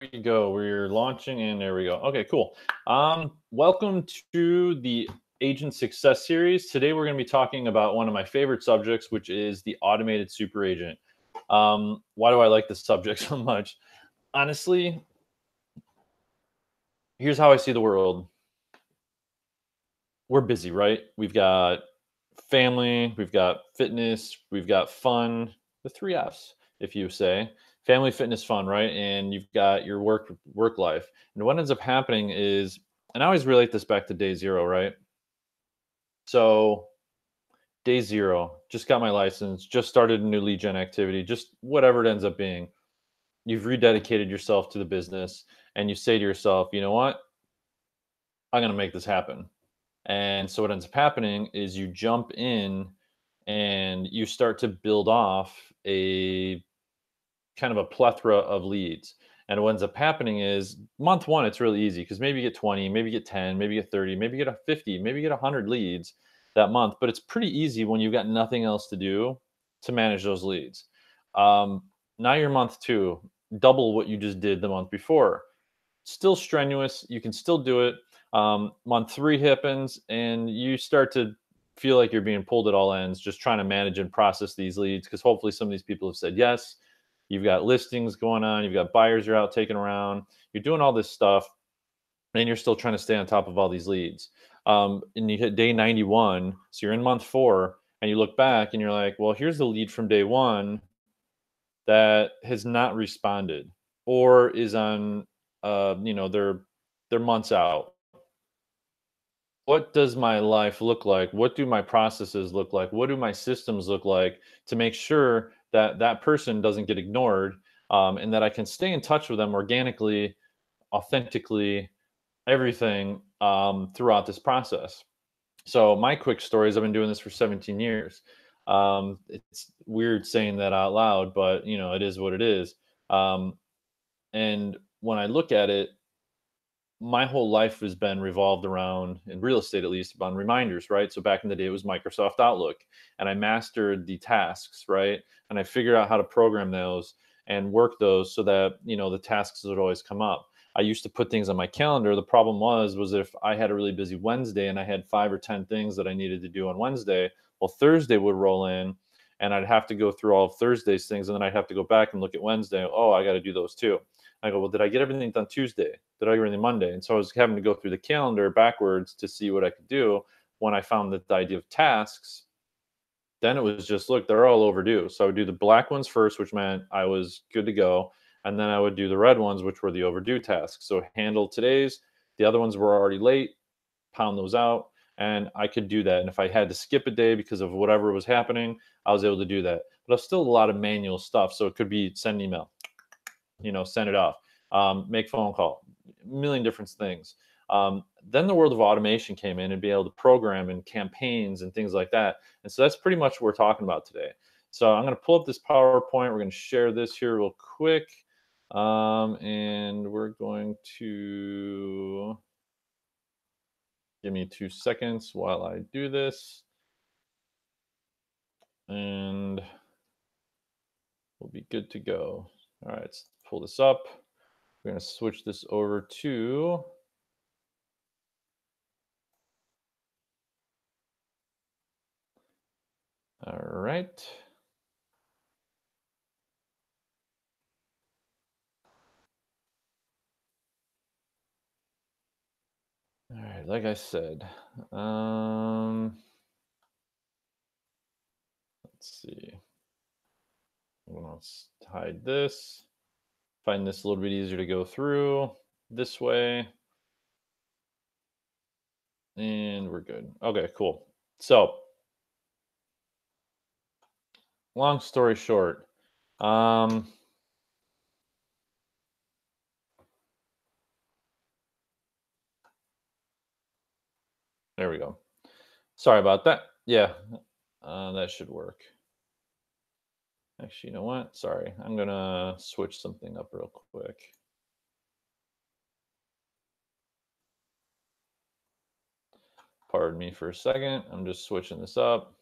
We go. We're launching and there we go. Okay, cool. Welcome to the Agent Success Series. Today we're going to be talking about one of my favorite subjects, which is the automated super agent. Why do I like this subject so much? Honestly, here's how I see the world. We're busy, right? We've got family, we've got fitness, we've got fun, the three F's, if you say family, fitness, fun, right? And you've got your work life. And what ends up happening is, and I always relate this back to day zero, right? So day zero, just got my license, just started a new lead gen activity, just whatever it ends up being. You've rededicated yourself to the business and you say to yourself, you know what? I'm going to make this happen. And so what ends up happening is you jump in and you start to build off a kind of a plethora of leads. And what ends up happening is month one, it's really easy because maybe you get 20, maybe you get 10, maybe you get 30, maybe you get a 50, maybe you get 100 leads that month. But it's pretty easy when you've got nothing else to do to manage those leads. Um, Now you're month two, double what you just did the month before. Still strenuous. You can still do it. Month three happens, and you start to feel like you're being pulled at all ends, just trying to manage and process these leads because hopefully some of these people have said yes. You've got listings going on, you've got buyers you're out taking around, you're doing all this stuff, and you're still trying to stay on top of all these leads. And you hit day 91, so you're in month four, and you look back and you're like, well, here's the lead from day one that has not responded or is on they're months out. What does my life look like? What do my processes look like? What do my systems look like to make sure that that person doesn't get ignored, and that I can stay in touch with them organically, authentically, everything, throughout this process? So my quick story is I've been doing this for 17 years. It's weird saying that out loud, but it is what it is. Um, and when I look at it, my whole life has been revolved around, in real estate at least, on reminders, right? So back in the day, it was Microsoft Outlook, and I mastered the tasks, right? And I figured out how to program those and work those so that the tasks would always come up. I used to put things on my calendar. The problem was if I had a really busy Wednesday and I had 5 or 10 things that I needed to do on Wednesday, well, Thursday would roll in, and I'd have to go through all of Thursday's things, and then I'd have to go back and look at Wednesday. Oh, I got to do those too. I go, well, did I get everything done Tuesday? Did I get everything Monday? And so I was having to go through the calendar backwards to see what I could do. When I found that the idea of tasks, then it was just, look, they're all overdue. So I would do the black ones first, which meant I was good to go. And then I would do the red ones, which were the overdue tasks. So handle today's, the other ones were already late, pound those out. And I could do that. And if I had to skip a day because of whatever was happening, I was able to do that. But it's still a lot of manual stuff. So it could be send an email, send it off, make phone call, a million different things. Then the world of automation came in and be able to program and campaigns and things like that. And so that's pretty much what we're talking about today. So I'm going to pull up this PowerPoint. We're going to share this here real quick. And we're going to give me 2 seconds while I do this. And we'll be good to go. All right, let's pull this up. We're going to switch this over to all right. All right, like I said, let's see. Let's hide this. Find this a little bit easier to go through this way. And we're good. Okay, cool. So, long story short, um, there we go. Sorry about that. Yeah, that should work. Actually, you know what? Sorry. I'm going to switch something up real quick. Pardon me for a second. I'm just switching this up.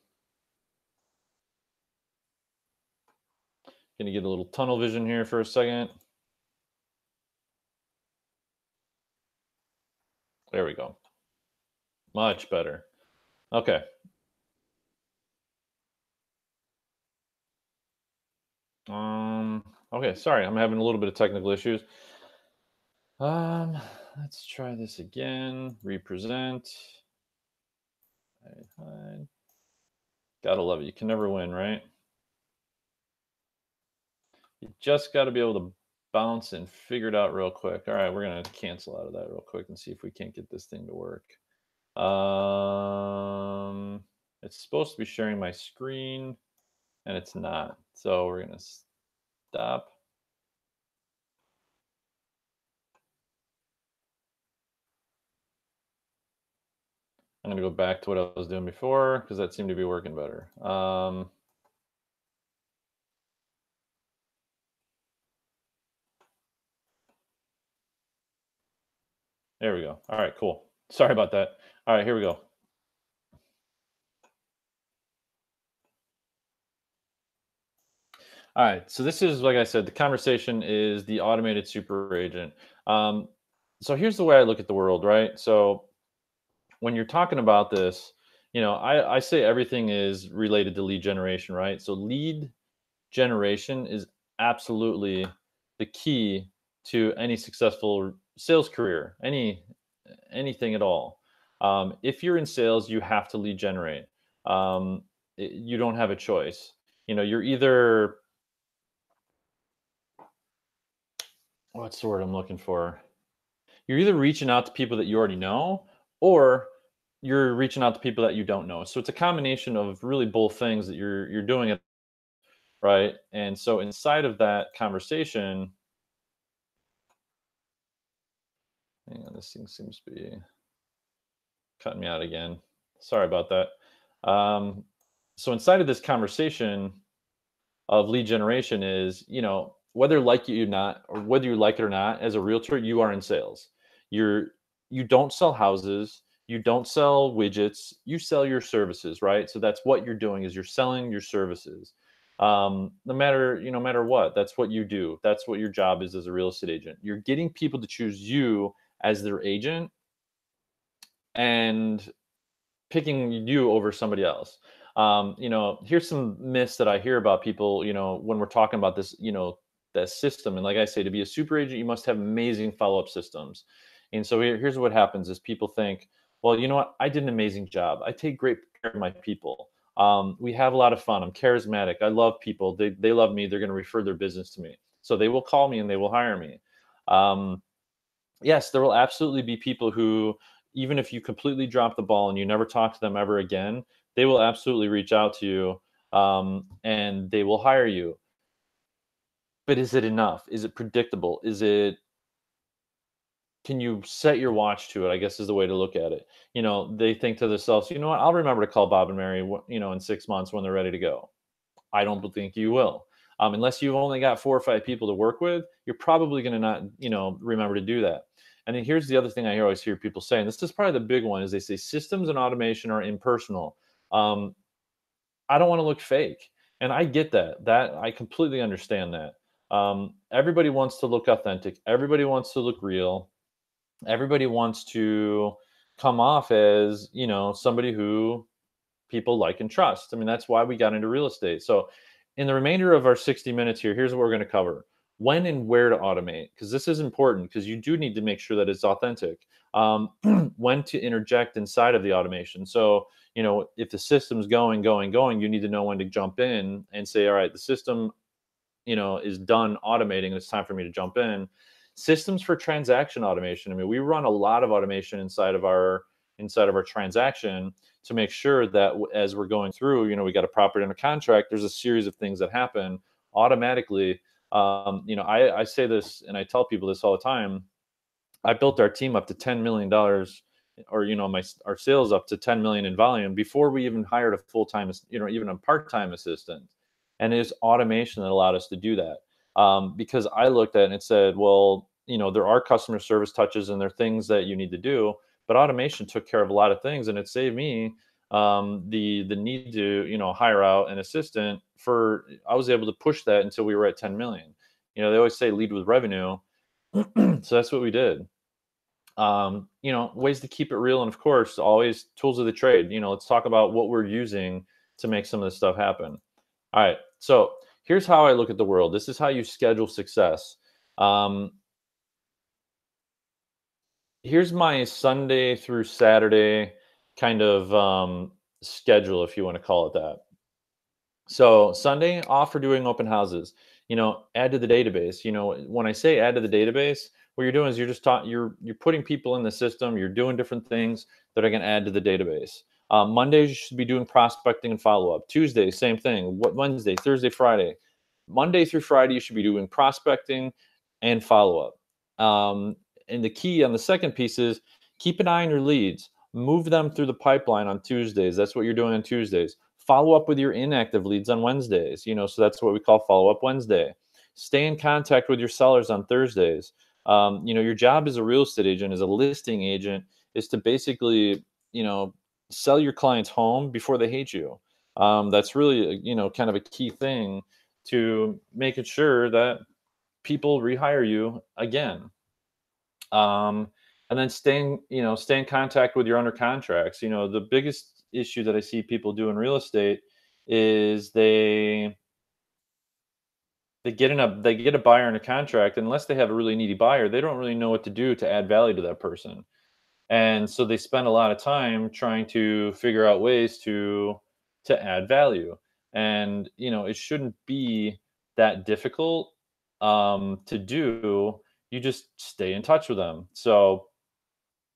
Going to get a little tunnel vision here for a second. There we go. Much better. Okay. Um, okay, sorry, I'm having a little bit of technical issues. Um, let's try this again. Represent. Hide, hide. Gotta love it. You can never win, right? You just got to be able to bounce and figure it out real quick. All right, we're gonna cancel out of that real quick and see if we can't get this thing to work. Um, it's supposed to be sharing my screen, and it's not. So we're gonna stop. I'm gonna go back to what I was doing before because that seemed to be working better. There we go. All right, cool. Sorry about that. All right, here we go. All right, so this is like I said, the conversation is the automated super agent. Um, so here's the way I look at the world, right? So when you're talking about this, I say everything is related to lead generation, right? So lead generation is absolutely the key to any successful sales career, anything at all. If you're in sales, you have to lead generate. You don't have a choice. You're either, what's the word I'm looking for? You're either reaching out to people that you already know, or you're reaching out to people that you don't know. So it's a combination of really both things that you're doing it right. And so inside of that conversation, hang on, this thing seems to be cutting me out again. Sorry about that. So inside of this conversation of lead generation is, whether like you or not, or whether you like it or not, as a realtor, you are in sales. You're you don't sell houses, you don't sell widgets, you sell your services, right? So that's what you're doing is you're selling your services. No matter what, that's what you do. That's what your job is as a real estate agent. You're getting people to choose you as their agent and picking you over somebody else. Here's some myths that I hear about people, when we're talking about this, that system. And like I say, to be a super agent, you must have amazing follow-up systems. And so here's what happens is people think, well, you know what? I did an amazing job. I take great care of my people. We have a lot of fun. I'm charismatic. I love people. They love me. They're going to refer their business to me. So they will call me and they will hire me. Um, yes, there will absolutely be people who, even if you completely drop the ball and you never talk to them ever again, they will absolutely reach out to you, and they will hire you. But is it enough? Is it predictable? Can you set your watch to it? I guess is the way to look at it. They think to themselves, you know what? I'll remember to call Bob and Mary, in 6 months when they're ready to go. I don't think you will. Unless you've only got 4 or 5 people to work with, you're probably going to not, remember to do that. And then here's the other thing I always hear people say, and this is probably the big one, is they say systems and automation are impersonal. Um, I don't want to look fake, and I get that. That I completely understand that. Everybody wants to look authentic. Everybody wants to look real. Everybody wants to come off as somebody who people like and trust. I mean, that's why we got into real estate. So, in the remainder of our 60 minutes here, here's what we're going to cover: when and where to automate, because this is important, because you do need to make sure that it's authentic. Um, when to interject inside of the automation. So, if the system's going, you need to know when to jump in and say, all right, the system, is done automating, and it's time for me to jump in. Systems for transaction automation. I mean, we run a lot of automation inside of our transaction to make sure that as we're going through, we got a property under contract. There's a series of things that happen automatically. I say this and I tell people this all the time. I built our team up to $10 million, or our sales up to 10 million in volume before we even hired a full time, even a part time assistant. And it's automation that allowed us to do that, because I looked at it and it said, well, there are customer service touches and there are things that you need to do, but automation took care of a lot of things, and it saved me the need to hire out an assistant for. I was able to push that until we were at 10 million. They always say lead with revenue, so that's what we did. Ways to keep it real, and of course, always tools of the trade. Let's talk about what we're using to make some of this stuff happen. All right, so here's how I look at the world. This is how you schedule success. Um, Here's my Sunday through Saturday kind of schedule, if you want to call it that. So Sunday off for doing open houses. Add to the database. When I say add to the database, what you're doing is you're putting people in the system. You're doing different things that are going to add to the database. Mondays you should be doing prospecting and follow up. Tuesday, same thing. What Wednesday, Thursday, Friday, Monday through Friday you should be doing prospecting and follow up. And the key on the second piece is keep an eye on your leads. Move them through the pipeline on Tuesdays. That's what you're doing on Tuesdays. Follow up with your inactive leads on Wednesdays, so that's what we call follow up Wednesday. Stay in contact with your sellers on Thursdays. Your job as a real estate agent, as a listing agent, is to basically, sell your clients home before they hate you. That's really, kind of a key thing to making sure that people rehire you again. Um, and then stay in contact with your under contracts. The biggest issue that I see people do in real estate is they get a buyer in a contract. Unless they have a really needy buyer, they don't really know what to do to add value to that person. And so they spend a lot of time trying to figure out ways to add value. And it shouldn't be that difficult to do. You just stay in touch with them. So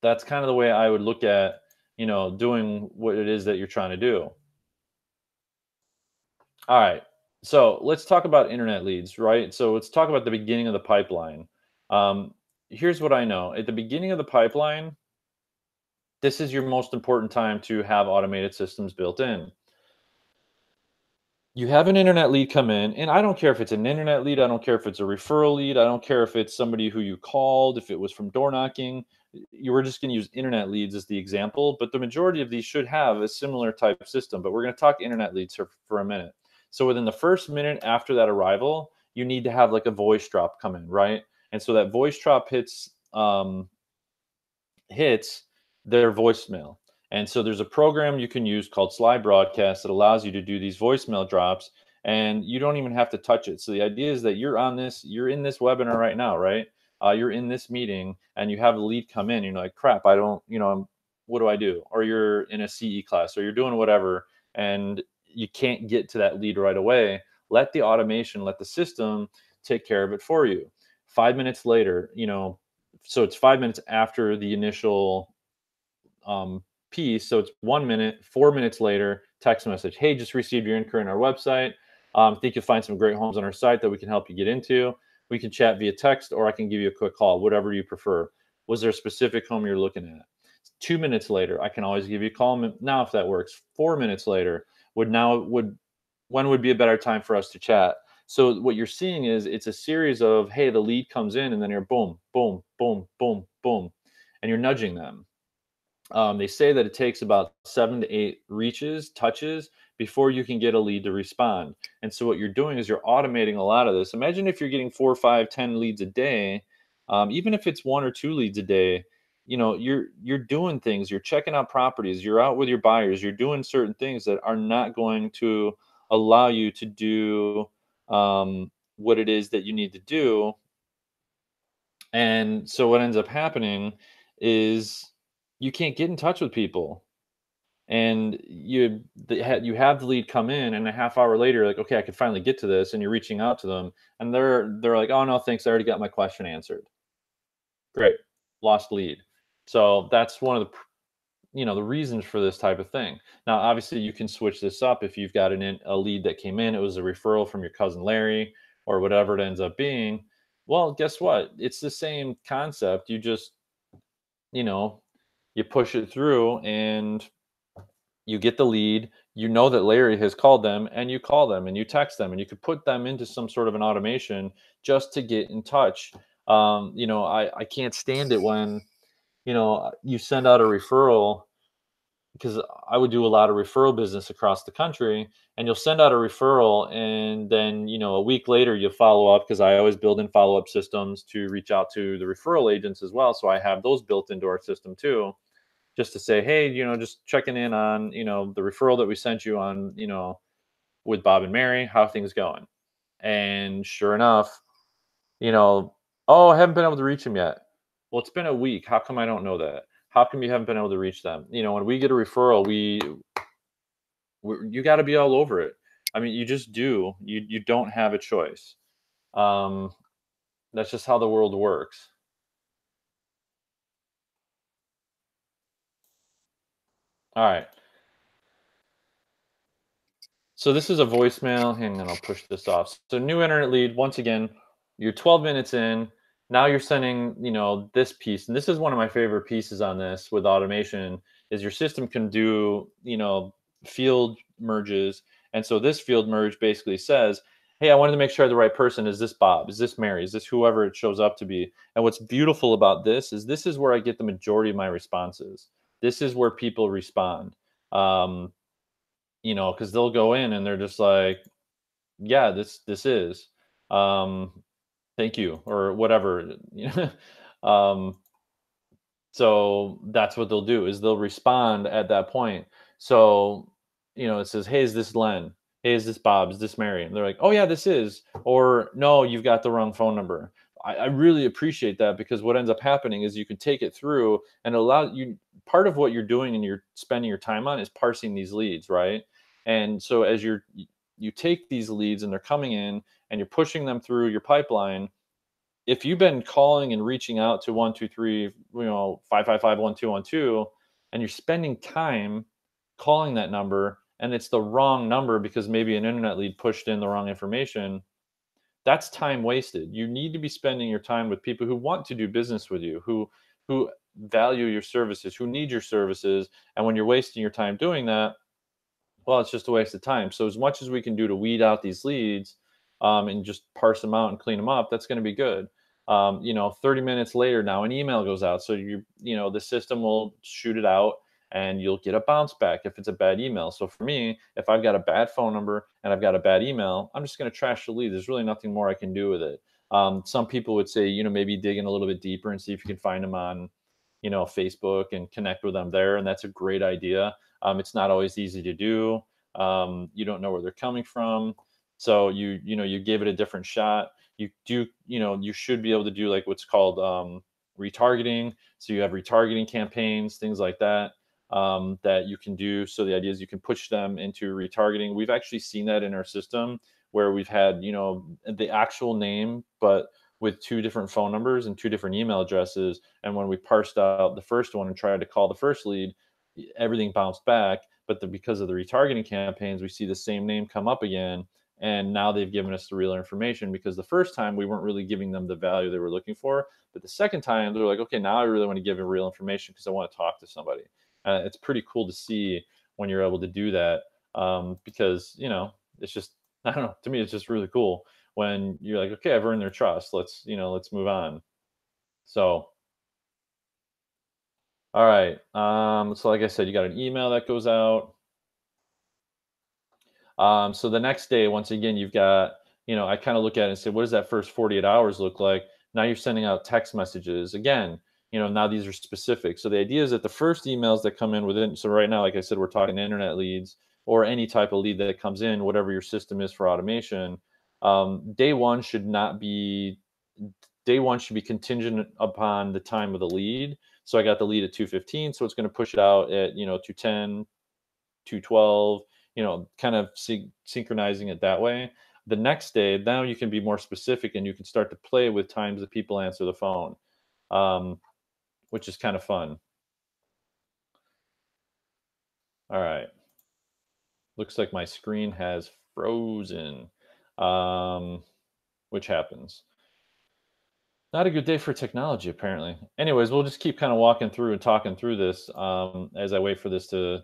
that's kind of the way I would look at, doing what it is that you're trying to do. All right. So let's talk about internet leads, right? So let's talk about the beginning of the pipeline. Um, Here's what I know. At the beginning of the pipeline, this is your most important time to have automated systems built in. You have an internet lead come in, and I don't care if it's an internet lead, I don't care if it's a referral lead, I don't care if it's somebody who you called, if it was from door knocking. You were just going to use internet leads as the example, but the majority of these should have a similar type of system. But we're going to talk internet leads for a minute. So within the first minute after that arrival, you need to have like a voice drop come in, right? And so that voice drop hits their voicemail. And so there's a program you can use called Sly Broadcast that allows you to do these voicemail drops, and you don't even have to touch it. So the idea is that you're in this webinar right now, right? You're in this meeting and you have a lead come in. You're like, crap, I don't, what do I do? Or you're in a CE class or you're doing whatever and you can't get to that lead right away. Let the automation, let the system take care of it for you. 5 minutes later, so it's 5 minutes after the initial piece. So it's 1 minute, 4 minutes later, text message. Hey, just received your inquiry on our website. Think you'll find some great homes on our site that we can help you get into. We can chat via text or I can give you a quick call, whatever you prefer. Was there a specific home you're looking at? 2 minutes later, I can always give you a call now if that works. 4 minutes later, when would be a better time for us to chat? So what you're seeing is it's a series of, hey, the lead comes in and then you're boom, boom, boom, boom, boom, and you're nudging them. They say that it takes about 7 to 8 touches before you can get a lead to respond. And so what you're doing is you're automating a lot of this. Imagine if you're getting 4, 5, 10 leads a day, even if it's 1 or 2 leads a day. You're doing things. You're checking out properties. You're out with your buyers. You're doing certain things that are not going to allow you to do what it is that you need to do. And so what ends up happening is you can't get in touch with people, and you have the lead come in, and a half hour later, you're like, okay, I can finally get to this, and you're reaching out to them, and they're like, oh no, thanks, I already got my question answered. Great, lost lead. So that's one of the reasons for this type of thing. Now, obviously, you can switch this up if you've got a lead that came in, it was a referral from your cousin Larry or whatever it ends up being. Well, guess what? It's the same concept. You just, you know, you push it through and you get the lead. You know that Larry has called them and you call them and you text them and you could put them into some sort of an automation just to get in touch. I can't stand it when, you send out a referral because I would do a lot of referral business across the country, and you'll send out a referral, and then a week later you'll follow up because I always build in follow up systems to reach out to the referral agents as well. So I have those built into our system too, just to say, hey, just checking in on the referral that we sent you on with Bob and Mary, how things going, and sure enough, you know, "Oh, I haven't been able to reach him yet." Well, it's been a week. How come I don't know that? How come you haven't been able to reach them? When we get a referral, you got to be all over it. I mean, you just do. You don't have a choice. Um, that's just how the world works. All right. So this is a voicemail. Hang on, I'll push this off. So new internet lead. Once again, you're 12 minutes in. Now you're sending, this piece, and this is one of my favorite pieces on this with automation. Is your system can do, field merges, and so this field merge basically says, "Hey, I wanted to make sure I have the right person. Is this Bob? Is this Mary? Is this whoever it shows up to be?" And what's beautiful about this is where I get the majority of my responses. This is where people respond. Um, because they'll go in and they're just like, "Yeah, this is, um, thank you," or whatever. um, so that's what they'll do is they'll respond at that point. So, it says, "Hey, is this Len? Hey, is this Bob? Is this Mary?" And they're like, "Oh yeah, this is," or "No, you've got the wrong phone number." I really appreciate that because what ends up happening is you can take it through and allow you part of what you're doing and you're spending your time on is parsing these leads, right? And so as you take these leads and they're coming in and you're pushing them through your pipeline, if you've been calling and reaching out to 123, 555 1212, and you're spending time calling that number and it's the wrong number because maybe an internet lead pushed in the wrong information, that's time wasted. You need to be spending your time with people who want to do business with you, who value your services, who need your services. And when you're wasting your time doing that, well, it's just a waste of time. So as much as we can do to weed out these leads, and just parse them out and clean them up, that's going to be good. 30 minutes later, now an email goes out. So the system will shoot it out and you'll get a bounce back if it's a bad email. So for me, if I've got a bad phone number and I've got a bad email, I'm just going to trash the lead. There's really nothing more I can do with it. Some people would say, maybe dig in a little bit deeper and see if you can find them on, Facebook and connect with them there. And that's a great idea. It's not always easy to do. You don't know where they're coming from, so you give it a different shot. You do, you should be able to do like what's called retargeting. So you have retargeting campaigns, things like that, that you can do. So the idea is you can push them into retargeting. We've actually seen that in our system where we've had the actual name, but with two different phone numbers and two different email addresses. And when we parsed out the first one and tried to call the first lead, everything bounced back. But because of the retargeting campaigns, we see the same name come up again. And now they've given us the real information because the first time we weren't really giving them the value they were looking for. But the second time, they're like, okay, now I really want to give them real information because I want to talk to somebody. It's pretty cool to see when you're able to do that, because, it's just, I don't know, to me, it's just really cool when you're like, okay, I've earned their trust. Let's move on. So, all right. So like I said, you got an email that goes out. So the next day, once again, you've got, I kind of look at it and say, what does that first 48 hours look like? Now you're sending out text messages again. Now these are specific. So the idea is that the first emails that come in within, so right now, like I said, we're talking internet leads or any type of lead that comes in, whatever your system is for automation. Day one should not be, day one should be contingent upon the time of the lead. So I got the lead at 2:15, so it's going to push it out at 2:10, 2:12, kind of synchronizing it that way. The next day, now you can be more specific and you can start to play with times that people answer the phone, um, which is kind of fun. All right. Looks like my screen has frozen, um, which happens. Not a good day for technology, apparently. Anyways, we'll just keep kind of walking through and talking through this, as I wait for this to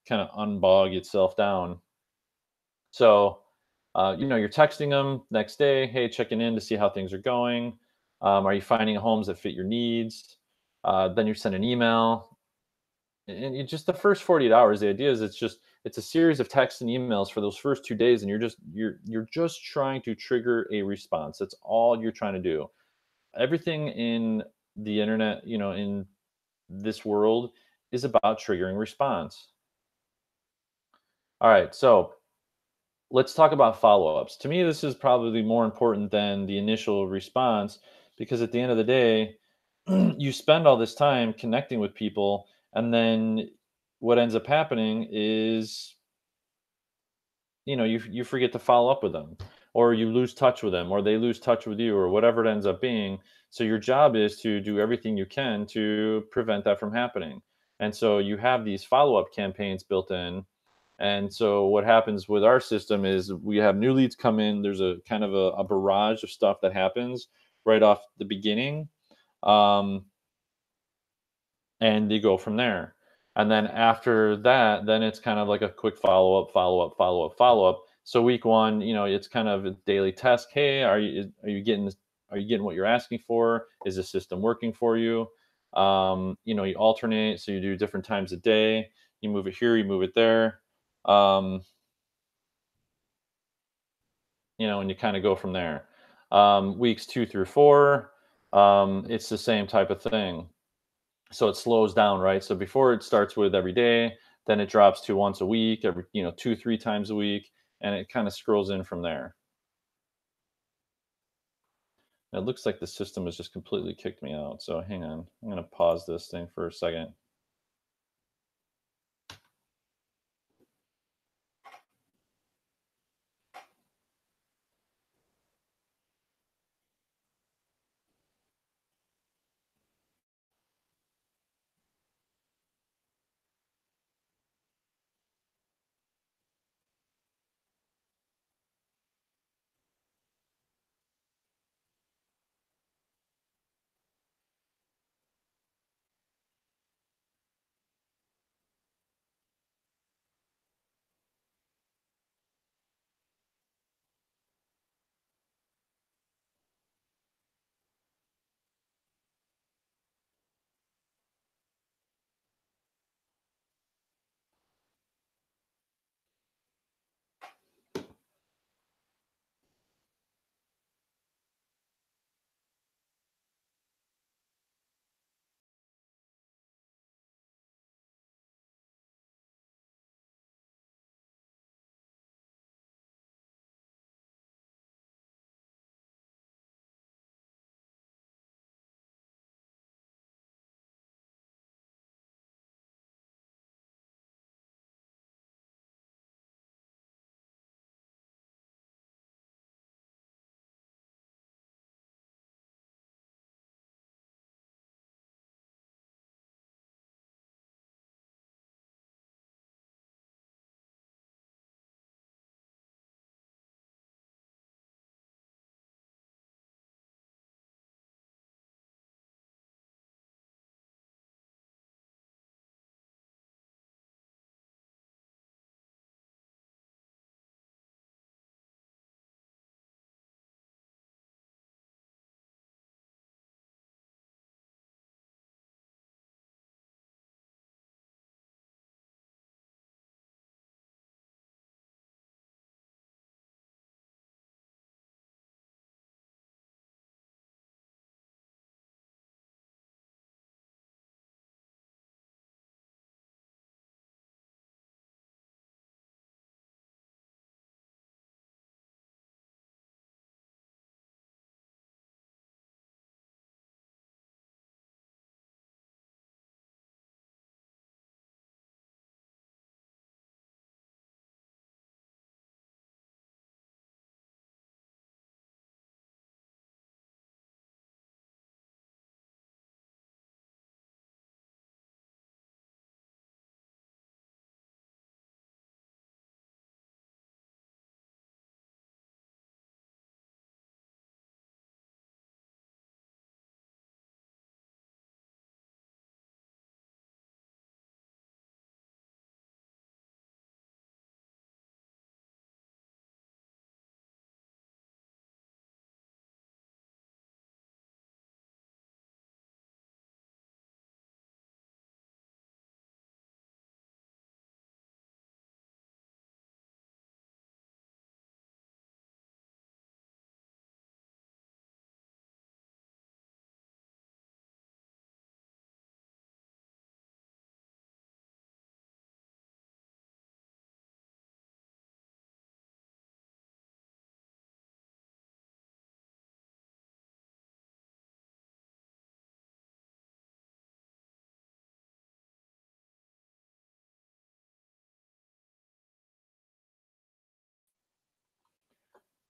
kind of unbog itself down. So, you're texting them next day, hey, checking in to see how things are going. Are you finding homes that fit your needs? Then you send an email. And just the first 48 hours, the idea is it's a series of texts and emails for those first 2 days, and you're just trying to trigger a response. That's all you're trying to do. Everything in the internet, in this world is about triggering response. All right, so let's talk about follow-ups. To me, this is probably more important than the initial response because at the end of the day, you spend all this time connecting with people, and then what ends up happening is, you forget to follow up with them, or you lose touch with them, or they lose touch with you, or whatever it ends up being. So your job is to do everything you can to prevent that from happening. And so you have these follow-up campaigns built in. And so what happens with our system is we have new leads come in. There's a kind of a barrage of stuff that happens right off the beginning. Um, and you go from there. And then after that, then it's kind of like a quick follow up, follow up, follow up, follow up. So week one, it's kind of a daily test. Hey, are you getting what you're asking for? Is the system working for you? You alternate, so you do different times a day. You move it here, you move it there. Um, and you kind of go from there. Weeks 2 through 4, it's the same type of thing. So it slows down, right? So before it starts with every day, then it drops to once a week, every 2, 3 times a week, and it kind of scrolls in from there. It looks like the system has just completely kicked me out. So hang on, I'm gonna pause this thing for a second.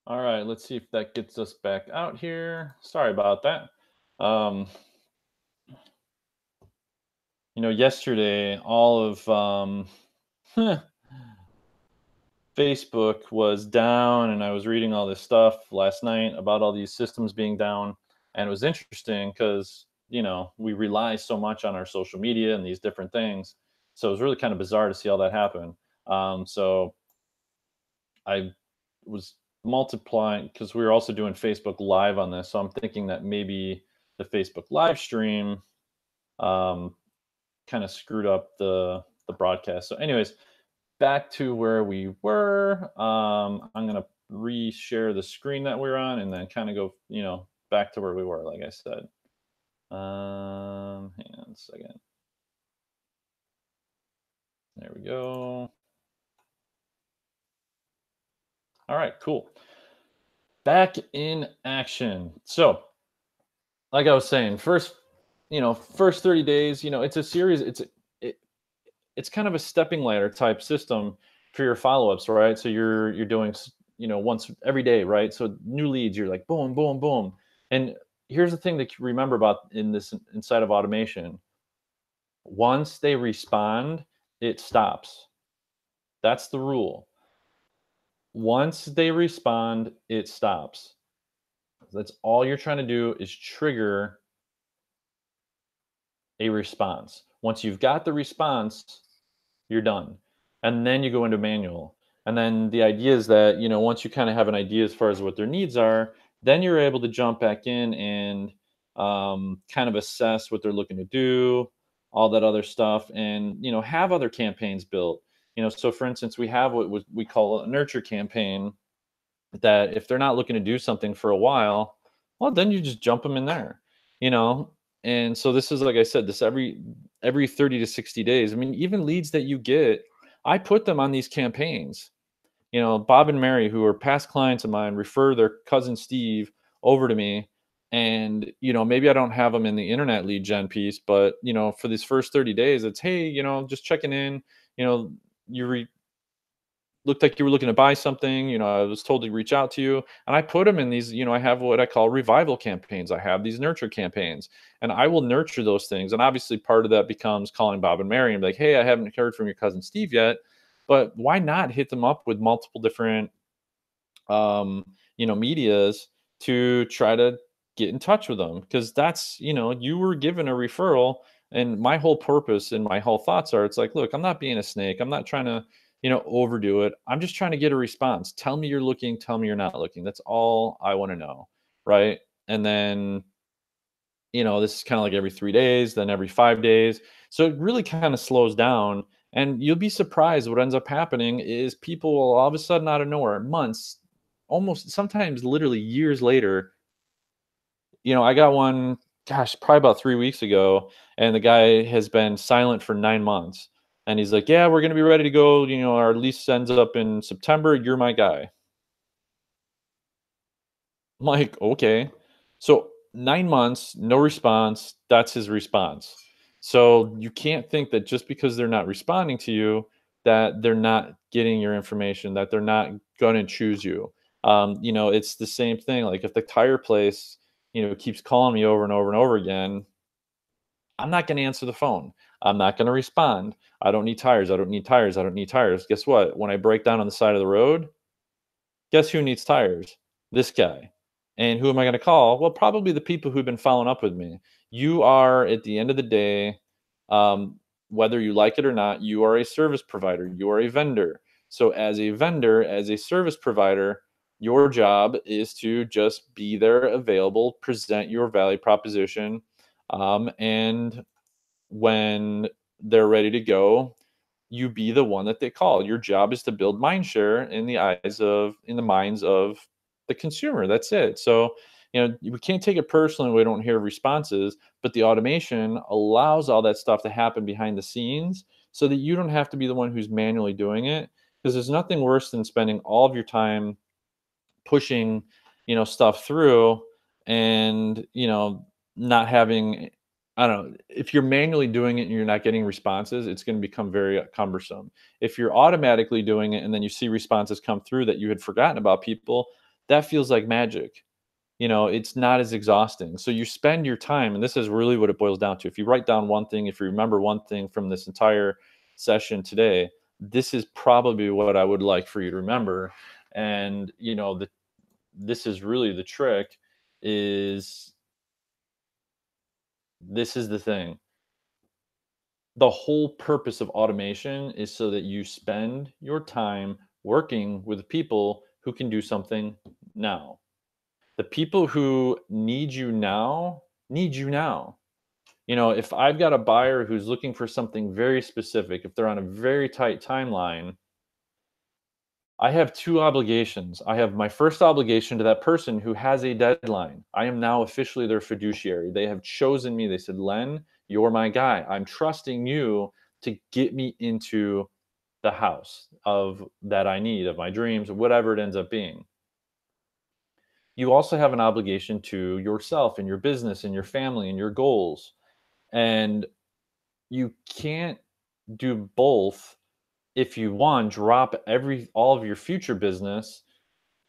All right, let's see if that gets us back out here. Sorry about that. Um, yesterday, all of Facebook was down, and I was reading all this stuff last night about all these systems being down. And it was interesting because, we rely so much on our social media and these different things. So it was really kind of bizarre to see all that happen. So I was multiplying because we were also doing Facebook Live on this. So I'm thinking that maybe the Facebook live stream um, kind of screwed up the broadcast. So, anyways, back to where we were. I'm gonna re-share the screen that we're on, and then kind of go, back to where we were. Like I said. Hang on a second. There we go. All right, cool. Back in action. So, like I was saying, first 30 days, it's a series. It, it's kind of a stepping ladder type system for your follow-ups, right? So you're doing once every day, right? So new leads, you're like boom, boom, boom. And here's the thing to remember about in this inside of automation: once they respond, it stops. That's the rule. Once they respond, it stops. That's all you're trying to do is trigger a response. Once you've got the response, you're done. And then you go into manual. And then the idea is that, once you kind of have an idea as far as what their needs are, then you're able to jump back in and kind of assess what they're looking to do, all that other stuff, and, have other campaigns built. So for instance, we have what we call a nurture campaign that if they're not looking to do something for a while, well, then you just jump them in there, you know? And so this is, like I said, this every 30 to 60 days. I mean, even leads that you get, I put them on these campaigns. Bob and Mary, who are past clients of mine, refer their cousin Steve over to me. And, maybe I don't have them in the internet lead gen piece, but, for these first 30 days, it's, hey, just checking in, you know, you looked like you were looking to buy something. I was told to reach out to you, and I put them in these. I have what I call revival campaigns. I have these nurture campaigns, and I will nurture those things. And obviously, part of that becomes calling Bob and Mary and be like, "Hey, I haven't heard from your cousin Steve yet, but why not hit them up with multiple different medias to try to get in touch with them, because that's, you were given a referral. And my whole purpose and my whole thoughts are, it's like, look, I'm not being a snake. I'm not trying to, overdo it. I'm just trying to get a response. Tell me you're looking, tell me you're not looking. That's all I want to know. Right. And then, this is kind of like every 3 days, then every 5 days. So it really kind of slows down. And you'll be surprised what ends up happening is people will all of a sudden out of nowhere, months, almost sometimes literally years later. I got one, gosh, probably about 3 weeks ago, and the guy has been silent for 9 months. And he's like, yeah, we're going to be ready to go. Our lease ends up in September. You're my guy. I'm like, okay. So 9 months, no response. That's his response. So you can't think that just because they're not responding to you, that they're not getting your information, that they're not going to choose you. It's the same thing. Like if the tire place, keeps calling me over and over and over again, I'm not going to answer the phone. I'm not going to respond. I don't need tires. I don't need tires. I don't need tires. Guess what? When I break down on the side of the road, guess who needs tires? This guy. And who am I going to call? Well, probably the people who've been following up with me. You are, at the end of the day, whether you like it or not, you are a service provider. You are a vendor. So, as a vendor, as a service provider, your job is to just be there, available, present your value proposition, and when they're ready to go, you be the one that they call. Your job is to build mind share in the minds of the consumer. That's it. So, we can't take it personally when we don't hear responses, but the automation allows all that stuff to happen behind the scenes so that you don't have to be the one who's manually doing it. Because there's nothing worse than spending all of your time pushing, stuff through, and, not having, I don't know, if you're manually doing it and you're not getting responses, it's going to become very cumbersome. If you're automatically doing it and then you see responses come through that you had forgotten about people, that feels like magic. It's not as exhausting. So you spend your time, and this is really what it boils down to. If you write down one thing, if you remember one thing from this entire session today, this is probably what I would like for you to remember. And this is really the trick. Is This is the thing. The whole purpose of automation is so that you spend your time working with people who can do something now. The people who need you now. If I've got a buyer who's looking for something very specific, if they're on a very tight timeline, I have two obligations. I have my first obligation to that person who has a deadline. I am now officially their fiduciary. They have chosen me. They said, Len, you're my guy. I'm trusting you to get me into the house of that I need, of my dreams, whatever it ends up being. You also have an obligation to yourself and your business and your family and your goals. And you can't do both if you one drop every all of your future business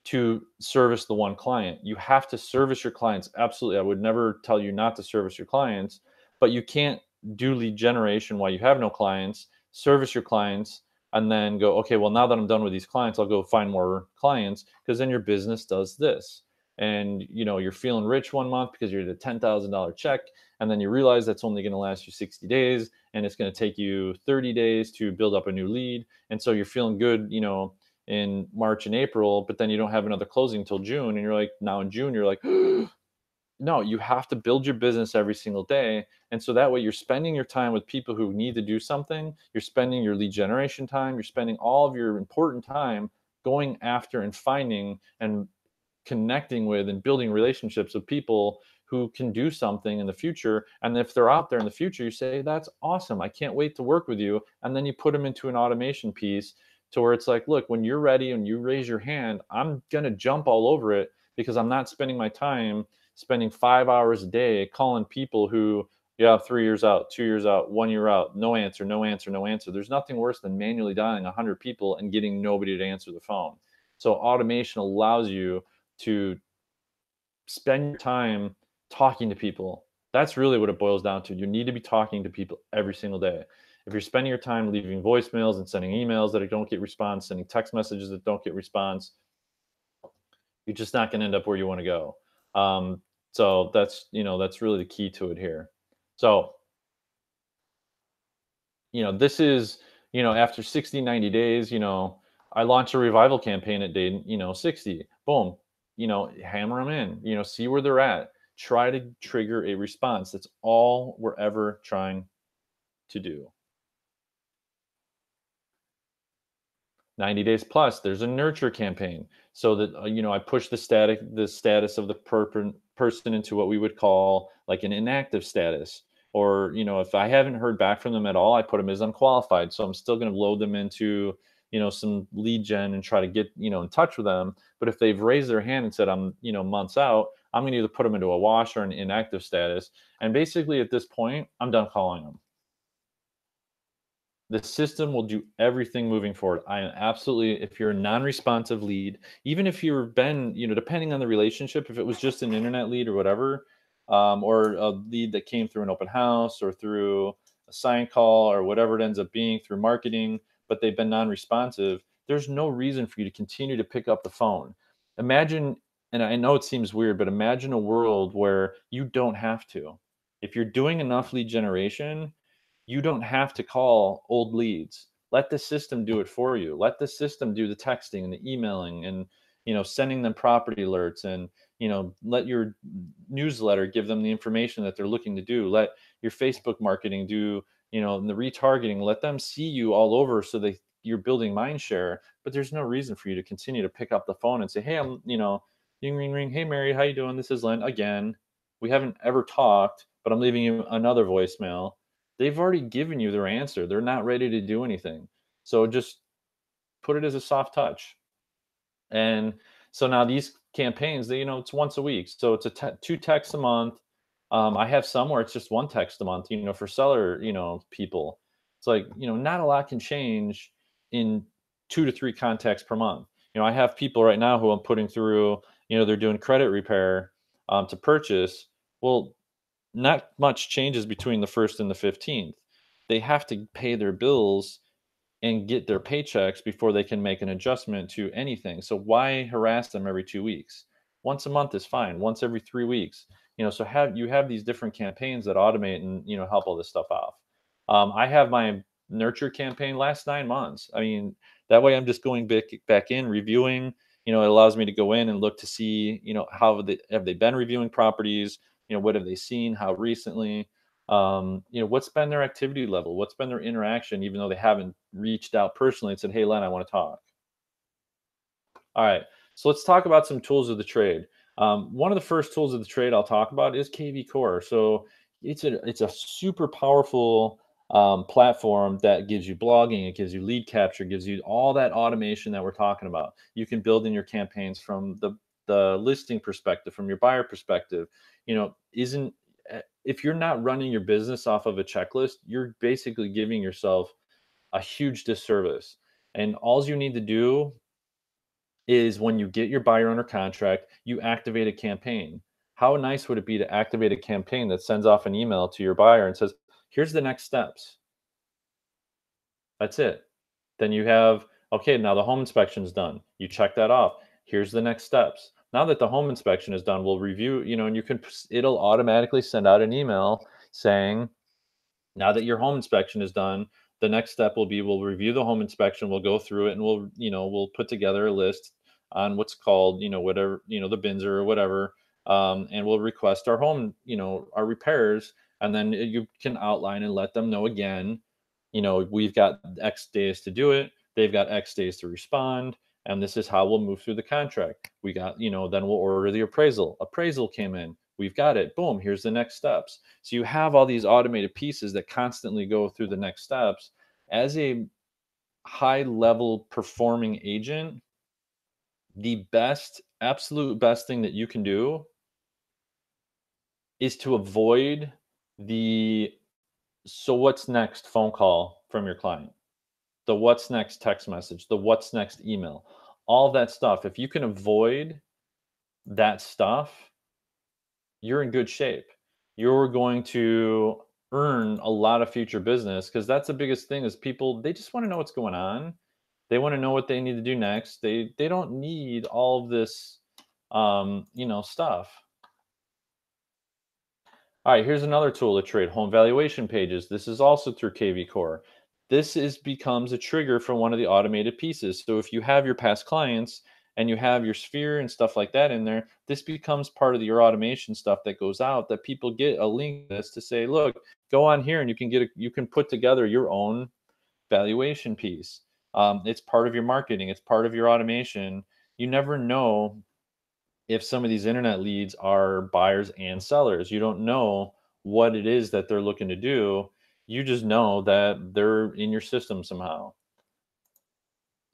to service the one client. You have to service your clients. Absolutely. I would never tell you not to service your clients, but you can't do lead generation while you have no clients, service your clients, and then go, okay, well, now that I'm done with these clients, I'll go find more clients, because then your business does this. And you're feeling rich one month because you're at a $10,000 check, and then you realize that's only going to last you 60 days, and it's going to take you 30 days to build up a new lead. And so you're feeling good, in March and April, but then you don't have another closing until June. And you're like, now in June, you're like, no, you have to build your business every single day. And so that way you're spending your time with people who need to do something. You're spending your lead generation time. You're spending all of your important time going after and finding and connecting with and building relationships with people who can do something in the future. And if they're out there in the future, you say, that's awesome. I can't wait to work with you. And then you put them into an automation piece to where it's like, look, when you're ready and you raise your hand, I'm going to jump all over it, because I'm not spending my time spending 5 hours a day calling people who, yeah, 3 years out, 2 years out, 1 year out, no answer, no answer, no answer. There's nothing worse than manually dialing 100 people and getting nobody to answer the phone. So automation allows you to spend your time talking to people. That's really what it boils down to. You need to be talking to people every single day. If you're spending your time leaving voicemails and sending emails that don't get response, sending text messages that don't get response, you're just not going to end up where you want to go. So that's really the key to it here. So this is, after 60, 90 days, I launch a revival campaign at day, 60. Boom. Hammer them in, see where they're at. Try to trigger a response. That's all we're ever trying to do. 90 days plus, there's a nurture campaign, so that I push the status of the person into what we would call like an inactive status. Or if I haven't heard back from them at all, I put them as unqualified, so I'm still going to load them into some lead gen and try to get in touch with them. But if they've raised their hand and said I'm months out, I'm going to either put them into a wash or an inactive status. And basically at this point, I'm done calling them. The system will do everything moving forward. I am absolutely, if you're a non-responsive lead, even if you've been, depending on the relationship, if it was just an internet lead or whatever, or a lead that came through an open house or through a sign call or whatever it ends up being through marketing, but they've been non-responsive, there's no reason for you to continue to pick up the phone. Imagine, and I know it seems weird, but imagine a world where you don't have to. If you're doing enough lead generation, you don't have to call old leads. Let the system do it for you. Let the system do the texting and the emailing and sending them property alerts, and let your newsletter give them the information that they're looking to do. Let your Facebook marketing do the retargeting. Let them see you all over, so that you're building mind share. But there's no reason for you to continue to pick up the phone and say, hey, I'm ring ring ring, hey Mary, how you doing? This is Len again. We haven't ever talked, but I'm leaving you another voicemail. They've already given you their answer. They're not ready to do anything. So just put it as a soft touch. And so now these campaigns, it's once a week. So it's two texts a month. I have some where it's just one text a month, for seller, people. It's like, not a lot can change in 2 to 3 contacts per month. I have people right now who I'm putting through, they're doing credit repair to purchase. Well, not much changes between the 1st and the 15th. They have to pay their bills and get their paychecks before they can make an adjustment to anything. So why harass them every 2 weeks? Once a month is fine. Once every 3 weeks. So have these different campaigns that automate and help all this stuff off. I have my nurture campaign last 9 months. I mean, that way I'm just going back in reviewing. It allows me to go in and look to see how have they been reviewing properties. What have they seen? How recently? What's been their activity level? What's been their interaction, even though they haven't reached out personally and said, "Hey, Len, I want to talk." All right. So let's talk about some tools of the trade. One of the first tools of the trade I'll talk about is KV Core. So it's a super powerful platform that gives you blogging, it gives you lead capture, gives you all that automation that we're talking about. You can build in your campaigns from the listing perspective, from your buyer perspective. Isn't If you're not running your business off of a checklist, you're basically giving yourself a huge disservice. And all you need to do is when you get your buyer under contract, you activate a campaign. How nice would it be to activate a campaign that sends off an email to your buyer and says, "Here's the next steps." That's it. Then you have, okay, now the home inspection is done. You check that off. Here's the next steps. Now that the home inspection is done, we'll review, and it'll automatically send out an email saying, now that your home inspection is done, the next step will be we'll review the home inspection, we'll go through it, and we'll put together a list on what's called, whatever, the bins or whatever, and we'll request our home, our repairs, and then you can outline and let them know again, we've got X days to do it, they've got X days to respond, and this is how we'll move through the contract. We got, then we'll order the appraisal. Appraisal came in. We've got it. Boom, here's the next steps. So you have all these automated pieces that constantly go through the next steps. As a high level performing agent, the absolute best thing that you can do is to avoid the "so what's next" phone call from your client, the "what's next" text message, the "what's next" email, all that stuff. If you can avoid that stuff, you're in good shape. You're going to earn a lot of future business, because that's the biggest thing is people, they just want to know what's going on. They want to know what they need to do next. They don't need all of this stuff. All right, here's another tool to trade home valuation pages. This is also through KV Core. This is becomes a trigger for one of the automated pieces. So if you have your past clients and you have your sphere and stuff like that in there, this becomes part of your automation stuff that goes out, that people get a link to this to say, look, go on here and you can put together your own valuation piece. It's part of your marketing. It's part of your automation. You never know if some of these internet leads are buyers and sellers. You don't know what it is that they're looking to do. You just know that they're in your system somehow.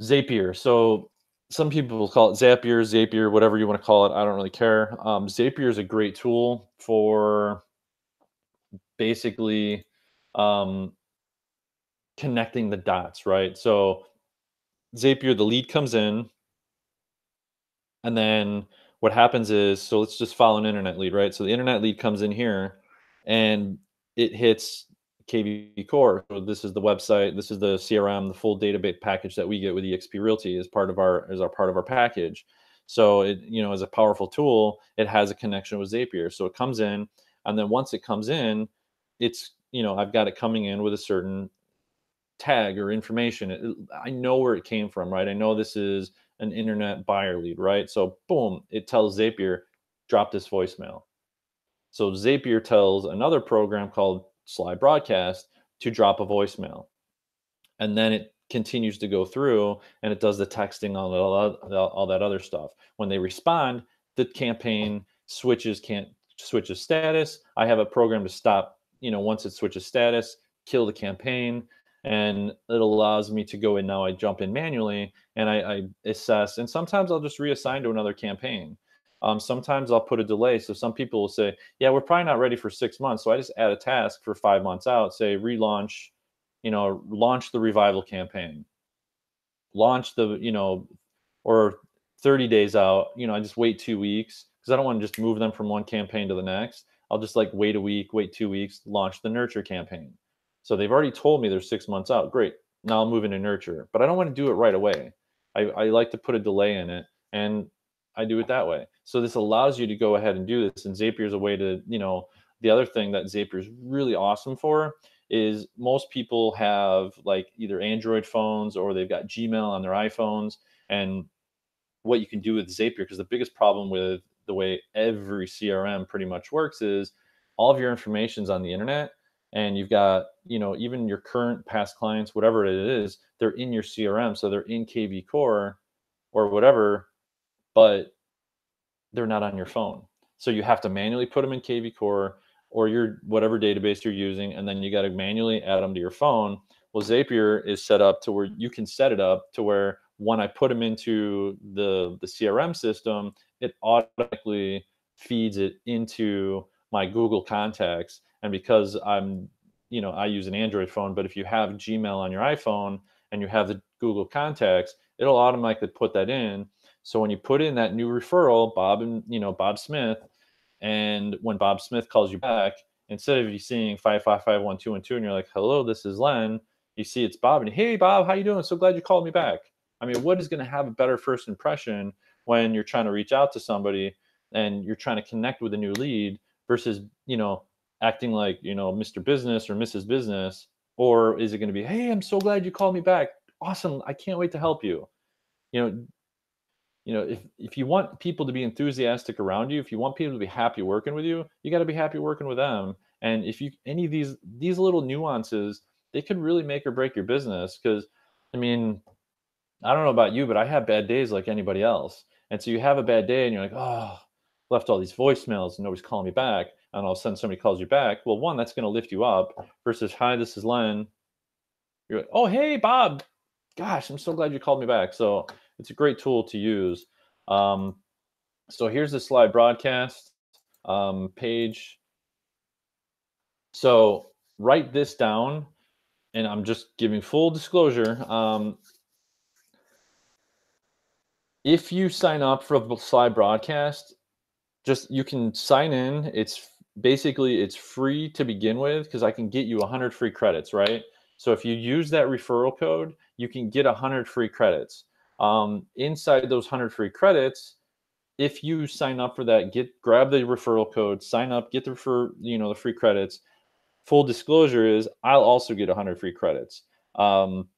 Zapier. So some people will call it Zapier, whatever you want to call it. I don't really care. Zapier is a great tool for basically um, connecting the dots, right? So Zapier, the lead comes in, and then what happens is, so let's just follow an internet lead, right? So the internet lead comes in here and it hits KV Core. So this is the website, this is the CRM, the full database package that we get with EXP Realty as part of our package. So it, as a powerful tool, it has a connection with Zapier. So it comes in, and then once it comes in, it's, I've got it coming in with a certain tag or information. I know where it came from, right? I know this is an internet buyer lead, right? So boom, it tells Zapier, drop this voicemail. So Zapier tells another program called Sly Broadcast to drop a voicemail. And then it continues to go through and it does the texting, all that other stuff. When they respond, the campaign switches status. I have a program to stop, once it switches status, kill the campaign, and it allows me to go in. Now I jump in manually and I assess, and sometimes I'll just reassign to another campaign. Sometimes I'll put a delay. So some people will say, yeah, we're probably not ready for 6 months. So I just add a task for 5 months out, say relaunch, launch the revival campaign, launch the, or 30 days out, I just wait 2 weeks because I don't want to just move them from one campaign to the next. I'll just like wait a week, wait 2 weeks, launch the nurture campaign. So they've already told me they're 6 months out. Great. Now I'll move into nurture, but I don't want to do it right away. I like to put a delay in it, and I do it that way. So this allows you to go ahead and do this. And Zapier is a way to, the other thing that Zapier is really awesome for is most people have like either Android phones or they've got Gmail on their iPhones. And what you can do with Zapier, because the biggest problem with the way every CRM pretty much works is all of your information's on the internet, and you've got, even your current past clients, whatever it is, they're in your CRM. So they're in KV Core or whatever, but they're not on your phone. So you have to manually put them in KV Core or your whatever database you're using, and then you got to manually add them to your phone. Well, Zapier is set up to where you can set it up to where when I put them into the CRM system, it automatically feeds it into my Google contacts. And because I use an Android phone, but if you have Gmail on your iPhone and you have the Google contacts, it'll automatically put that in. So when you put in that new referral, Bob Smith, and when Bob Smith calls you back, instead of you seeing 5551212 and you're like, "Hello, this is Len," you see it's Bob, and "Hey, Bob, how you doing? So glad you called me back." I mean, what is going to have a better first impression when you're trying to reach out to somebody and you're trying to connect with a new lead versus acting like Mr. Business or Mrs. Business, or is it going to be, "Hey, I'm so glad you called me back. Awesome, I can't wait to help you." You know, if you want people to be enthusiastic around you, if you want people to be happy working with you, you got to be happy working with them. And if you any of these little nuances, they could really make or break your business. Because I mean, I don't know about you, but I have bad days like anybody else. And so you have a bad day, and you're like, "Oh, left all these voicemails and nobody's calling me back." And all of a sudden, somebody calls you back. Well, one, that's going to lift you up. Versus, "Hi, this is Len." You're like, "Oh, hey, Bob. Gosh, I'm so glad you called me back." So it's a great tool to use. Um, so here's the slide broadcast page. So write this down, and I'm just giving full disclosure. If you sign up for the slide broadcast, just you can sign in. It's free to begin with because I can get you 100 free credits, right? So if you use that referral code, you can get 100 free credits. Inside those 100 free credits, if you sign up for that, grab the referral code, sign up, get the free credits. Full disclosure is I'll also get 100 free credits. Um,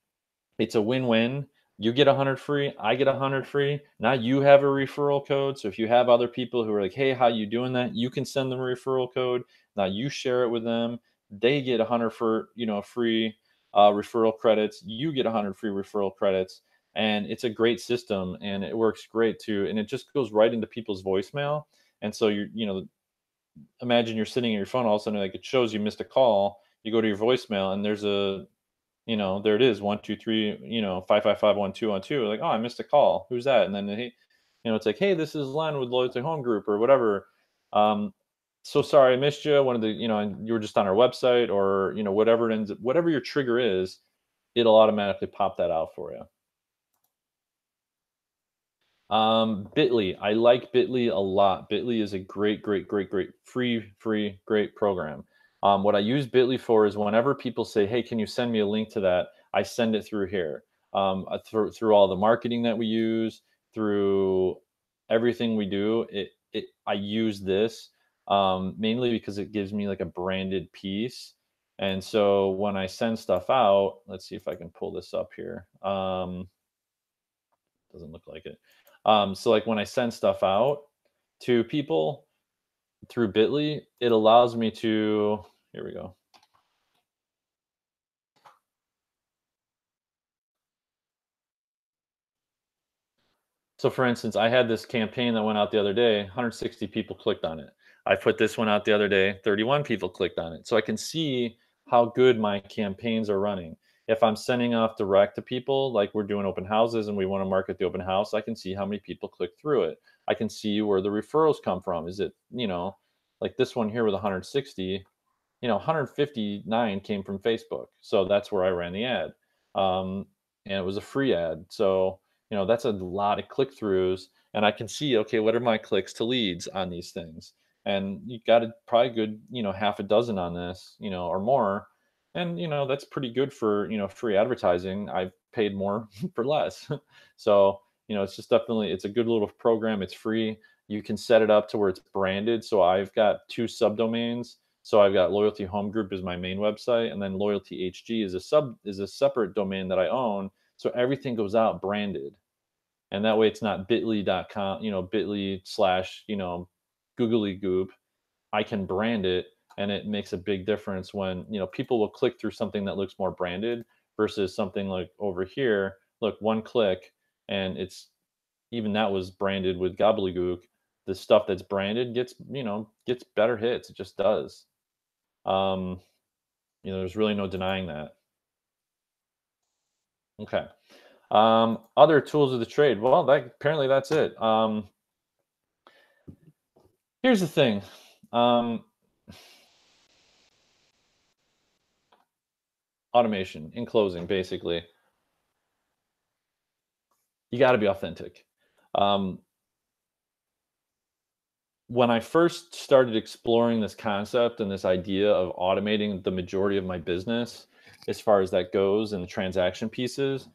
it's a win-win. You get 100 free, I get 100 free. Now you have a referral code. So if you have other people who are like, "Hey, how you doing that?" You can send them a referral code. Now you share it with them. They get 100 for, free referral credits. You get 100 free referral credits. And it's a great system and it works great too. And it just goes right into people's voicemail. And so imagine you're sitting in your phone, all of a sudden, like it shows you missed a call. You go to your voicemail and there's there it is, 123, 5551212. Like, "Oh, I missed a call. Who's that?" And then it's like, "Hey, this is Len with Loyalty Home Group," or whatever. Um, so sorry I missed you. One of the, and you were just on our website, or whatever your trigger is, it'll automatically pop that out for you. Bitly. I like Bitly a lot. Bitly is a great, great, great, great free, great program. What I use Bitly for is whenever people say, "Hey, can you send me a link to that?" I send it through here. Through all the marketing that we use, through everything we do, I use this mainly because it gives me like a branded piece. And so when I send stuff out, let's see if I can pull this up here. Doesn't look like it. So like when I send stuff out to people through Bitly, it allows me to, here we go. So for instance, I had this campaign that went out the other day, 160 people clicked on it. I put this one out the other day, 31 people clicked on it. So I can see how good my campaigns are running. If I'm sending off direct to people, like we're doing open houses and we want to market the open house, I can see how many people click through it. I can see where the referrals come from. Is it, like this one here with 160, 159 came from Facebook. So that's where I ran the ad. And it was a free ad. So That's a lot of click throughs. And I can see, okay, what are my clicks to leads on these things? And you got a probably good, half a dozen on this, or more. And, that's pretty good for, free advertising. I've paid more for less. So, it's just definitely, it's a good little program. It's free. You can set it up to where it's branded. So I've got two subdomains. So I've got Loyalty Home Group is my main website, and then Loyalty HG is a separate domain that I own. So everything goes out branded. And that way it's not bit.ly.com, bit.ly slash, googly goop. I can brand it, and it makes a big difference when, people will click through something that looks more branded versus something like over here. Look, one click, and it's even that was branded with gobbledygook. The stuff that's branded gets better hits. It just does. Um, there's really no denying that. Okay. Other tools of the trade. Well, apparently that's it. Here's the thing. Um, Automation in closing, basically, you got to be authentic. Um, when I first started exploring this concept and this idea of automating the majority of my business, as far as that goes, and the transaction pieces,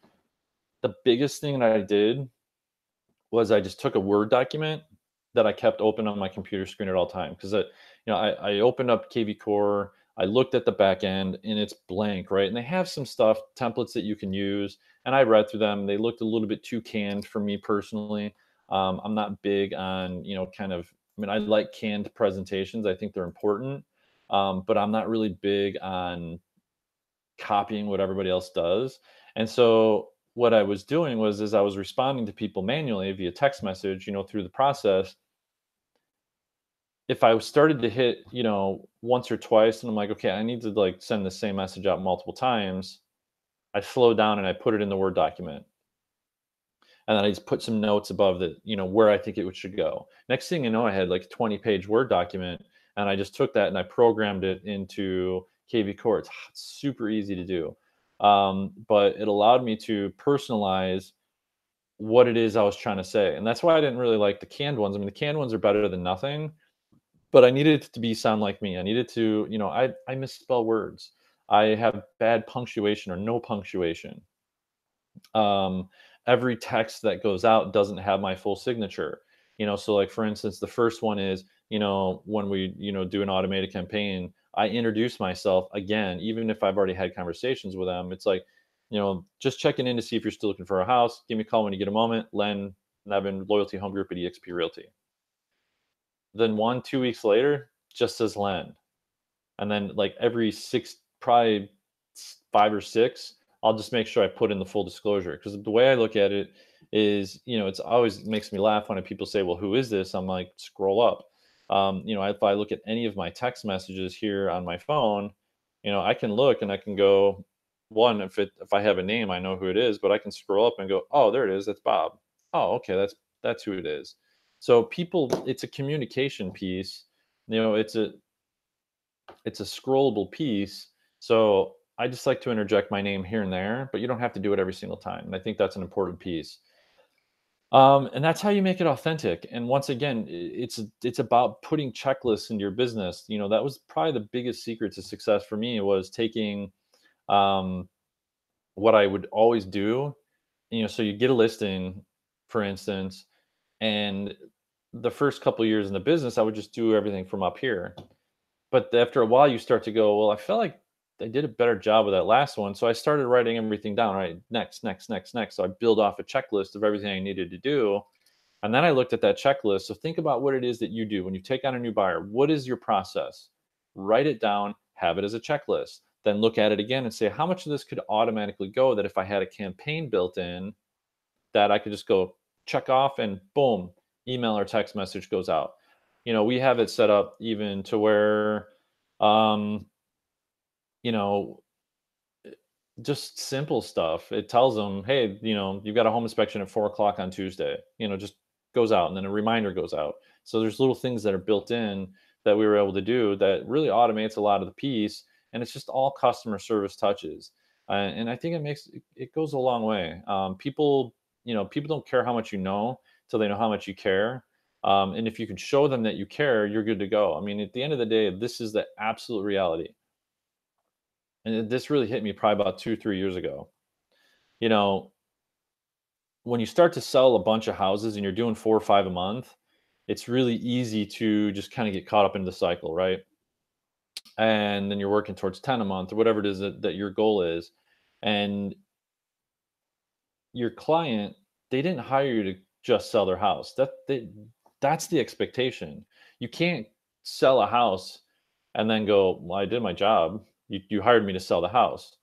the biggest thing that I did was I just took a Word document that I kept open on my computer screen at all time because I opened up KV Core, I looked at the back end, and it's blank, right? And they have some stuff templates that you can use, and I read through them. They looked a little bit too canned for me personally. I'm not big on kind of. I mean, I like canned presentations. I think they're important, but I'm not really big on copying what everybody else does. And so what I was doing was is I was responding to people manually via text message, through the process. If I started to hit, once or twice and I'm like, okay, I need to like send the same message out multiple times, I slow down and I put it in the Word document. And then I just put some notes above the, where I think it should go. Next thing you know, I had like a 20-page Word document, and I just took that and I programmed it into KV Core. It's super easy to do, but it allowed me to personalize what it is I was trying to say, and that's why I didn't really like the canned ones. I mean, the canned ones are better than nothing, but I needed it to be sound like me. I needed to, I misspell words. I have bad punctuation or no punctuation. um, every text that goes out doesn't have my full signature. So like for instance, the first one is, when we, do an automated campaign, I introduce myself again, even if I've already had conversations with them. It's like, just checking in to see if you're still looking for a house. Give me a call when you get a moment. Len Nevin, Loyalty Home Group at EXP Realty. Then 2 weeks later, just says Len. And then like every six, probably five or six, I'll just make sure I put in the full disclosure, because the way I look at it is, it's always makes me laugh when people say, well, who is this? I'm like, scroll up. If I look at any of my text messages here on my phone, I can look and I can go, one, if I have a name, I know who it is, but I can scroll up and go, oh, there it is, that's Bob. Oh, okay, that's who it is. So people, it's a communication piece. It's a scrollable piece. So I just like to interject my name here and there, but you don't have to do it every single time. And I think that's an important piece. And that's how you make it authentic. And once again, it's about putting checklists into your business. That was probably the biggest secret to success for me, was taking um, what I would always do. So you get a listing, for instance, and the first couple years in the business, I would just do everything from up here. But after a while, you start to go, well, I felt like I did a better job with that last one. So I started writing everything down, right? Next, next, next, next. So I build off a checklist of everything I needed to do. And then I looked at that checklist. So think about what it is that you do when you take on a new buyer. What is your process? Write it down, have it as a checklist. Then look at it again and say, how much of this could automatically go, that if I had a campaign built in, that I could just go check off and boom, email or text message goes out. We have it set up even to where, um, you know, just simple stuff. It tells them, hey, you've got a home inspection at 4 o'clock on Tuesday, just goes out, and then a reminder goes out. So there's little things that are built in that we were able to do that really automates a lot of the piece. And it's just all customer service touches. And I think it goes a long way. People people don't care how much you know till they know how much you care. And if you can show them that you care, you're good to go. I mean, at the end of the day, this is the absolute reality. And this really hit me probably about 2, 3 years ago. You know, when you start to sell a bunch of houses and you're doing 4 or 5 a month, it's really easy to just kind of get caught up in the cycle, right? And then you're working towards 10 a month or whatever it is that your goal is. And your client, they didn't hire you to just sell their house. That's the expectation. You can't sell a house and then go, well, I did my job. You hired me to sell the house.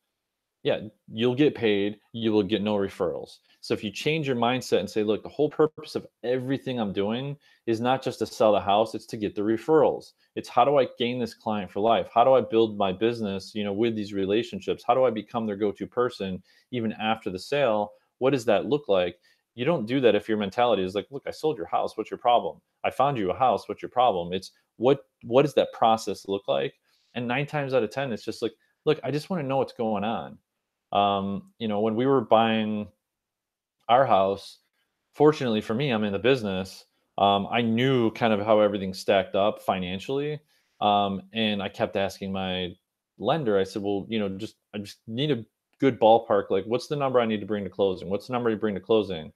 Yeah, you'll get paid, you will get no referrals. So if you change your mindset and say, look, the whole purpose of everything I'm doing is not just to sell the house, it's to get the referrals. It's how do I gain this client for life? How do I build my business, with these relationships? How do I become their go-to person even after the sale? What does that look like? You don't do that if your mentality is like, look, I sold your house, what's your problem? I found you a house, what's your problem? It's what does that process look like? And 9 times out of 10, it's just like, look, I just want to know what's going on. When we were buying our house, fortunately for me, I'm in the business. I knew kind of how everything stacked up financially. And I kept asking my lender, I said, well, I just need a good ballpark. Like, what's the number I need to bring to closing? What's the number you bring to closing?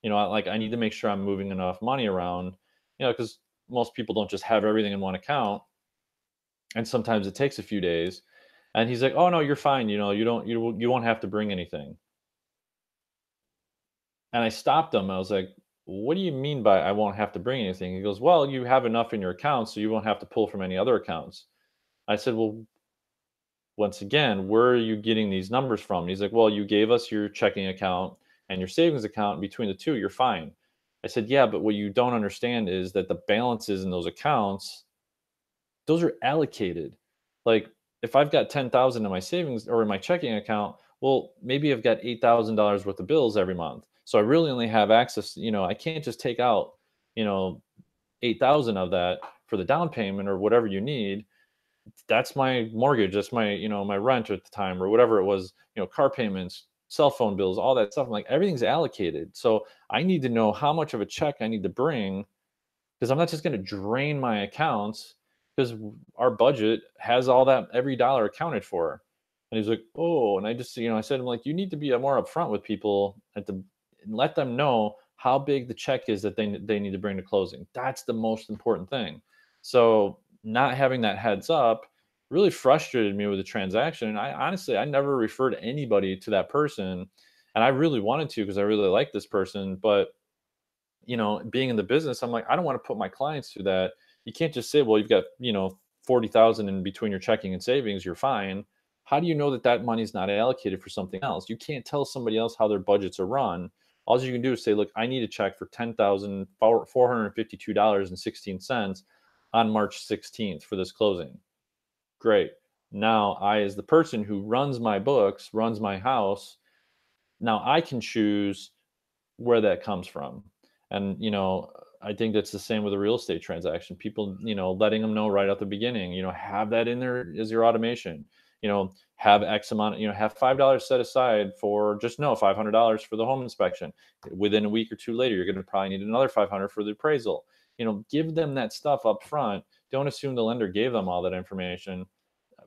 I need to make sure I'm moving enough money around, because most people don't just have everything in one account. And sometimes it takes a few days. And he's like, oh no, you're fine. You won't have to bring anything. And I stopped him. I was like, "What do you mean by I won't have to bring anything?" He goes, "Well, you have enough in your account, so you won't have to pull from any other accounts." I said, "Well, once again, where are you getting these numbers from?" And he's like, "Well, you gave us your checking account and your savings account. Between the two, you're fine." I said, "Yeah, but what you don't understand is that the balances in those accounts, those are allocated. Like, if I've got 10,000 in my savings or in my checking account, well, maybe I've got $8,000 worth of bills every month. So I really only have access, I can't just take out, you know, 8,000 of that for the down payment or whatever you need. That's my mortgage, that's my, my rent at the time or whatever it was, car payments, cell phone bills, all that stuff. I'm like, everything's allocated. So I need to know how much of a check I need to bring because I'm not just going to drain my accounts because our budget has all that every dollar accounted for. And he's like, oh, and I just, I said, I'm like, you need to be more upfront with people and let them know how big the check is that they need to bring to closing. That's the most important thing. So not having that heads up really frustrated me with the transaction. And I honestly, I never referred anybody to that person. And I really wanted to because I really like this person, but being in the business, I'm like, I don't want to put my clients through that. You can't just say, well, you've got, 40,000 in between your checking and savings, you're fine. How do you know that that money's not allocated for something else? You can't tell somebody else how their budgets are run. All you can do is say, look, I need a check for $10,452.16 on March 16th for this closing. Great. Now, I, as the person who runs my books, runs my house, now I can choose where that comes from. And, I think that's the same with a real estate transaction. People, letting them know right at the beginning, have that in there as your automation, have X amount, have $5 set aside for just no $500 for the home inspection. Within a week or two later, you're going to probably need another 500 for the appraisal. Give them that stuff up front. Don't assume the lender gave them all that information.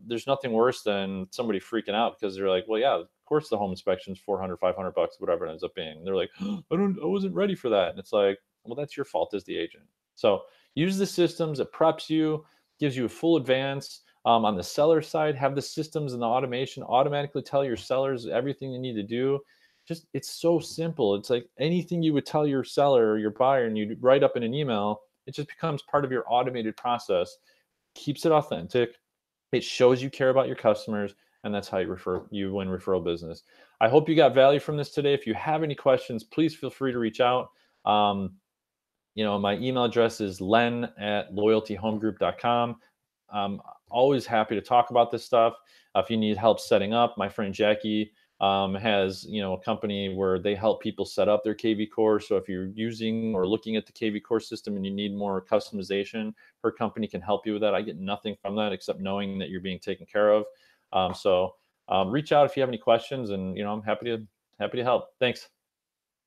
There's nothing worse than somebody freaking out because they're like, well, yeah, of course the home inspection's 400, 500 bucks, whatever it ends up being. And they're like, I wasn't ready for that. And it's like, well, that's your fault as the agent. So use the systems. It preps you, gives you a full advance. On the seller side, have the systems and the automation automatically tell your sellers everything you need to do. Just, it's so simple. It's like anything you would tell your seller or your buyer and you write up in an email, it just becomes part of your automated process, keeps it authentic, it shows you care about your customers, and that's how you win referral business. I hope you got value from this today. If you have any questions, please feel free to reach out. Um, my email address is len@loyaltyhomegroup.com. I'm always happy to talk about this stuff. If you need help setting up, my friend Jackie has a company where they help people set up their KV core. So if you're using or looking at the KV core system and you need more customization, her company can help you with that. I get nothing from that except knowing that you're being taken care of. So reach out if you have any questions, and I'm happy to help. Thanks.